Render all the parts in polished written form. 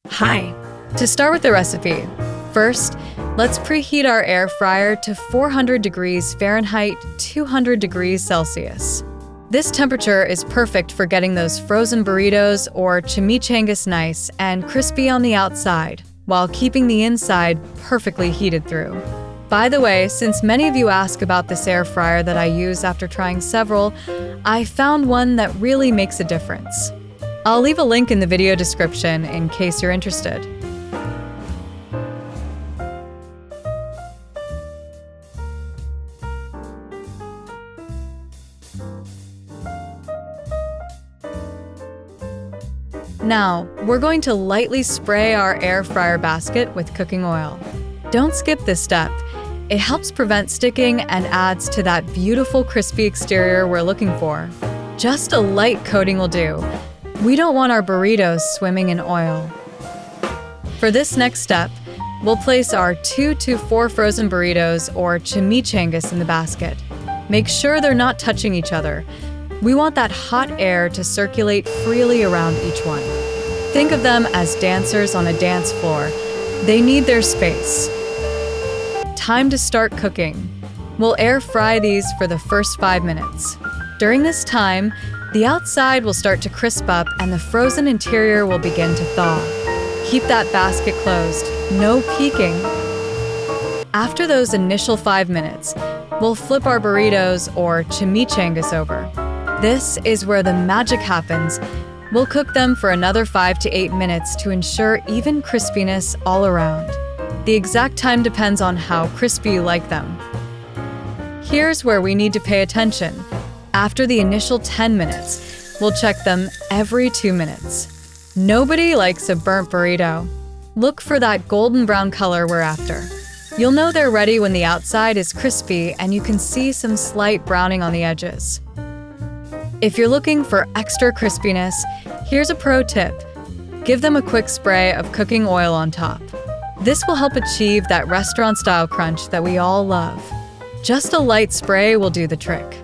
Hi! To start with the recipe, first, let's preheat our air fryer to 400 degrees Fahrenheit, 200 degrees Celsius. This temperature is perfect for getting those frozen burritos or chimichangas nice and crispy on the outside, while keeping the inside perfectly heated through. By the way, since many of you ask about this air fryer that I use after trying several, I found one that really makes a difference. I'll leave a link in the video description in case you're interested. Now, we're going to lightly spray our air fryer basket with cooking oil. Don't skip this step. It helps prevent sticking and adds to that beautiful crispy exterior we're looking for. Just a light coating will do. We don't want our burritos swimming in oil. For this next step, we'll place our 2 to 4 frozen burritos or chimichangas in the basket. Make sure they're not touching each other. We want that hot air to circulate freely around each one. Think of them as dancers on a dance floor. They need their space. Time to start cooking. We'll air fry these for the first 5 minutes. During this time, the outside will start to crisp up and the frozen interior will begin to thaw. Keep that basket closed, no peeking. After those initial 5 minutes, we'll flip our burritos or chimichangas over. This is where the magic happens. We'll cook them for another 5 to 8 minutes to ensure even crispiness all around. The exact time depends on how crispy you like them. Here's where we need to pay attention. After the initial 10 minutes, we'll check them every 2 minutes. Nobody likes a burnt burrito. Look for that golden brown color we're after. You'll know they're ready when the outside is crispy and you can see some slight browning on the edges. If you're looking for extra crispiness, here's a pro tip. Give them a quick spray of cooking oil on top. This will help achieve that restaurant-style crunch that we all love. Just a light spray will do the trick.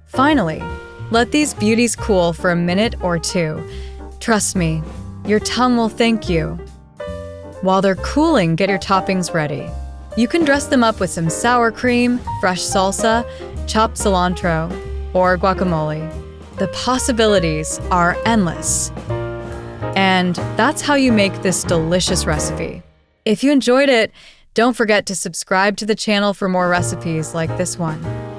Finally, let these beauties cool for a minute or two. Trust me, your tongue will thank you. While they're cooling, get your toppings ready. You can dress them up with some sour cream, fresh salsa, chopped cilantro, or guacamole. The possibilities are endless. And that's how you make this delicious recipe. If you enjoyed it, don't forget to subscribe to the channel for more recipes like this one.